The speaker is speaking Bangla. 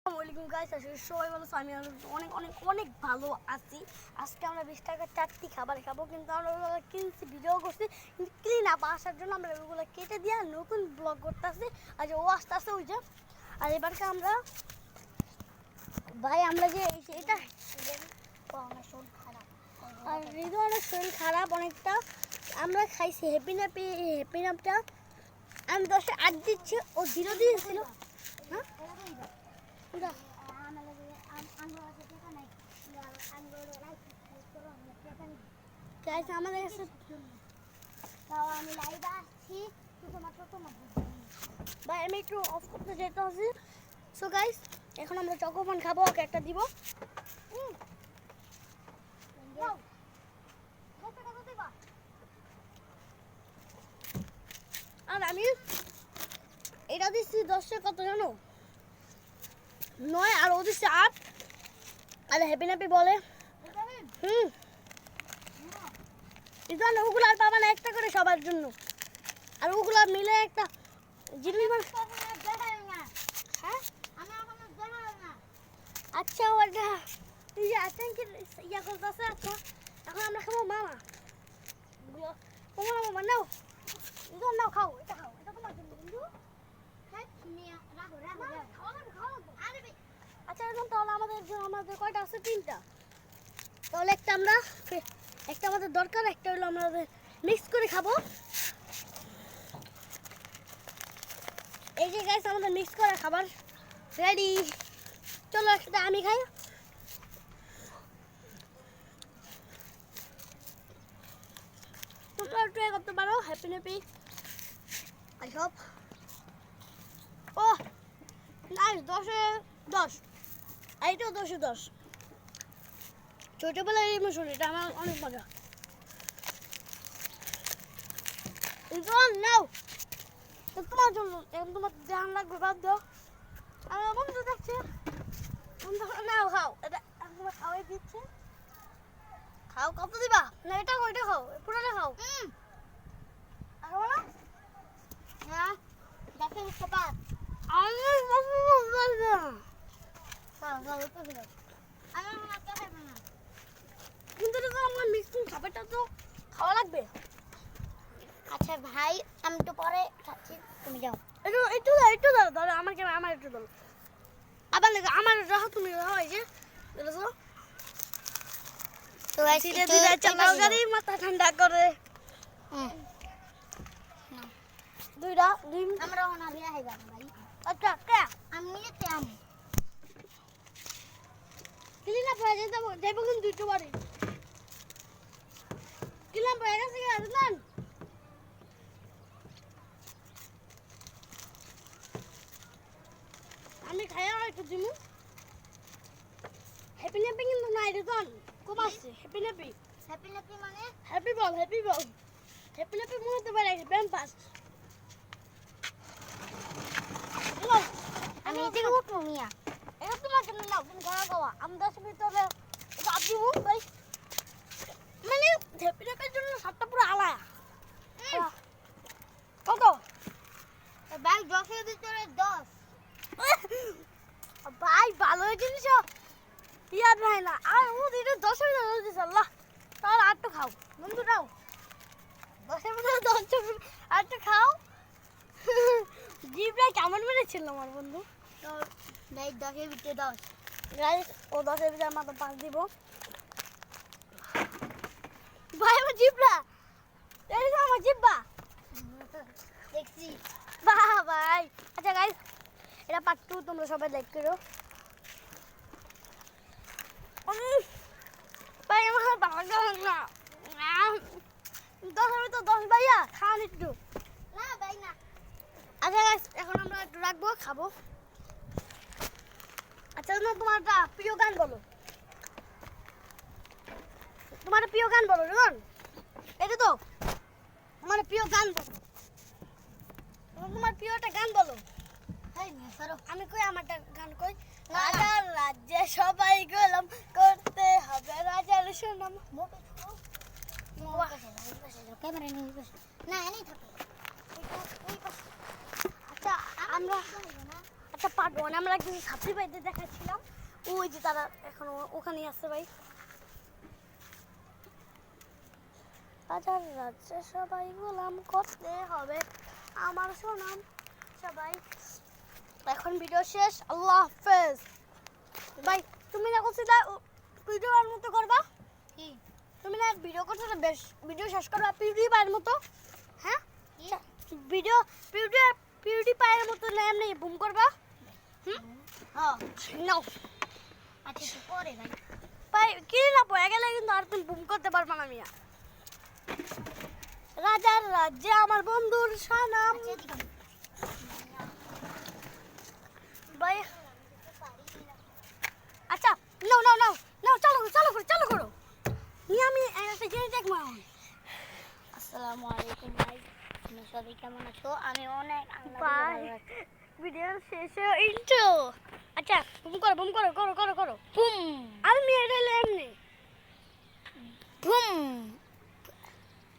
আসসালামু গাইস, আসলে সবাই ভালো আছো। আমি অনেক অনেক অনেক ভালো আছি। আজকে আমরা 20 টাকার 4টি খাবার খাবো, কিন্তু আমরা ওগুলো কিনছি, ভিডিও করছি, কিন্তু ক্লিন আপ আসার জন্য আমরা ওগুলো কেটে দিয়ে নতুন ব্লগ করতেছি। আর যে ও আসতেছে ওই যে, আর এবারকে আমরা ভাই আমরা যে এটা আমার শরীর খারাপ, আর রিজওয়ানের শরীর খারাপ অনেকটা। আমরা খাইছি হ্যাপি ন্যাপটা আমি 10-এ 8 দিচ্ছি, ও 0 দিয়েছিল। হ্যাঁ গাইস আমাদের কাছে তাও আমি লাইভে আসছি শুধুমাত্র তোমার ভাই, আমি একটু অফ করতে যেতে হচ্ছে। সো গাইস এখন আমরা চকোপান খাবো, ওকে একটা দিব। আর আমি এটা দিচ্ছি 10-এ কত জানো, 9, আর ও দিচ্ছে 8। আর হ্যাপি ন্যাপি বলে ওগুলো আর পাবা না, একটা করে সবার জন্য। আর ওগুলো মিলে একটা জিনিস। হ্যাঁ আচ্ছা, ওটা ইয়া করতেছে। আচ্ছা এখন আমরা খাবো মামা। তোমার মামা নাও, নাও খাও, এটা খাও, এটা তোমার জন্য বন্ধু। আচ্ছা এখন তাহলে আমাদের কয়টা আছে? 3টা। তাহলে একটা আমাদের দরকার, একটা হলো আমাদের মিক্স করে খাবো। এই যে গাইস আমাদের মিক্স করা খাবার রেডি। চলো একটা আমি খাই। তোমরা ট্রাই করতে পারো happy nappy. I hope. Oh nice, 10-এ 10। এইটাও 10-এ 10। ছোটবেলার ইমোশন, এটা আমার অনেক মজা। নাও তোমার জন্য, এখন তোমার ধ্যান লাগবে, বাদ দাও। আমার বন্ধু দেখছে, নাও খাও, এটা তোমার খাওয়াই দিচ্ছে। খাও, কত দিবা? না এটা খাও, এটা খাও, পুরোটা খাও। হ্যাঁ দেখেন খাবার কিন্তু আমার মিক্সিং খাবারটা তো খাওয়া লাগবে। আচ্ছা ভাই, আমি তো পরে খাচ্ছি, তুমি যাও। একটু দাও, ধরো আমার একটু দাও। আবার আমার রাখো, তুমি রাখো। এই যে তো ধীরে ধীরে চালাও গাড়ি, মাথা ঠান্ডা করে। দুইটা আমরা ওনা দিয়া হই যাবে ভাই। আচ্ছা কে আমি যেতে আম ক্লিন আপ হয়ে যাবো কিন্তু দুটো বাড়ি ক্লিন আপ হয়ে গেছে। আসলেন আমি খাইয়া একটু দিমু। হ্যাপি ন্যাপি কিন্তু নাই রিজন খুব আসছে। হ্যাপি ন্যাপি মানে হ্যাপি বল, হ্যাপি মনে হতে পারে ব্যাম পাস। আমি এদিকে উঠবো মিয়া, এটা তোমার জন্য নাও, তুমি ঘরে খাওয়া। আমি 10 ভিতরে ভাব দিব ভাই, মানে হ্যাপি ন্যাপির জন্য 7টা পুরো আলায়া। কত ভাই? 10-এর ভিতরে 10 ভাই, ভালো জিনিস ইয়াদ হয় না। আর ও দিতে 10-এর ভিতরে দিছে। আল্লাহ, তাহলে আটটা খাও বন্ধু, নাও 10-এর ভিতরে 10 আটটা খাও। জিভটা কেমন মেরেছিল আমার বন্ধু। ভাই 10-এর ভিতরে 10 গাইস, ও 10-এর ভিতরে মাত্র 5 দিব ভাই। আমার জিভটা দেখছো, আমার জিভটা দেখছি বাহ ভাই। আচ্ছা গাইস, এটা পার্ট 2, তোমরা সবাই লাইক করো ভাই। আমার ভালো লাগে না 10-এর ভিতরে 10 ভাইয়া, খান একটু। না ভাই না। আচ্ছা গাইস, এখন আমরা একটু রাখবো, খাবো। আচ্ছা তোমার একটা প্রিয় গান বলো, তোমার প্রিয় গান বলো রিজন। এটা তো তোমার প্রিয় গান বলো, তোমার প্রিয় একটা গান বলো। আমি কই আমারটা গান কই। রাজার রাজ্যে সবাই গোলাম, করতে হবে রাজার সুনাম। ক্যামেরা নিয়ে না এনেই থাকো। আচ্ছা আমরা, আচ্ছা পার্ট 1 আমরা তারা কিছু ছাত্রী ভাইদের দেখাচ্ছিলাম, ওই যে তারা এখন ওখানেই আছে ভাই। রাজার রাজ্যে সবাই গোলাম করতে হবে আমার সুনাম সবাই। এখন ভিডিও শেষ, আল্লাহ হাফেজ ভাই। তুমি না করছি ভিডিওর মতো করবা, তুমি না ভিডিও করছো না, বেশ ভিডিও শেষ করবা পিউডিপাইয়ের মতো। হ্যাঁ ভিডিও পিউডিপাইয়ের মতো না এমনি বুম করবা। হ্যাঁ নাও। আচ্ছা পরে ভাই ভাই কি না পড়ে গেলে কিন্তু আর তুমি বুম করতে পারবা না মিয়া। রাজার রাজ্যে আমার বন্ধুর সানাম ভাই। আচ্ছা নাও নাও নাও নাও, চালু করো আমি একটা জিনিস দেখবো। আসসালামু আলাইকুম ভাই, তোমরা সবাই কেমন আছো? আমি অনেক ভিডিও শেষে ইন্ট্রো। আচ্ছা বুম করো করো বুম। আমি মেরে এমনি বুম।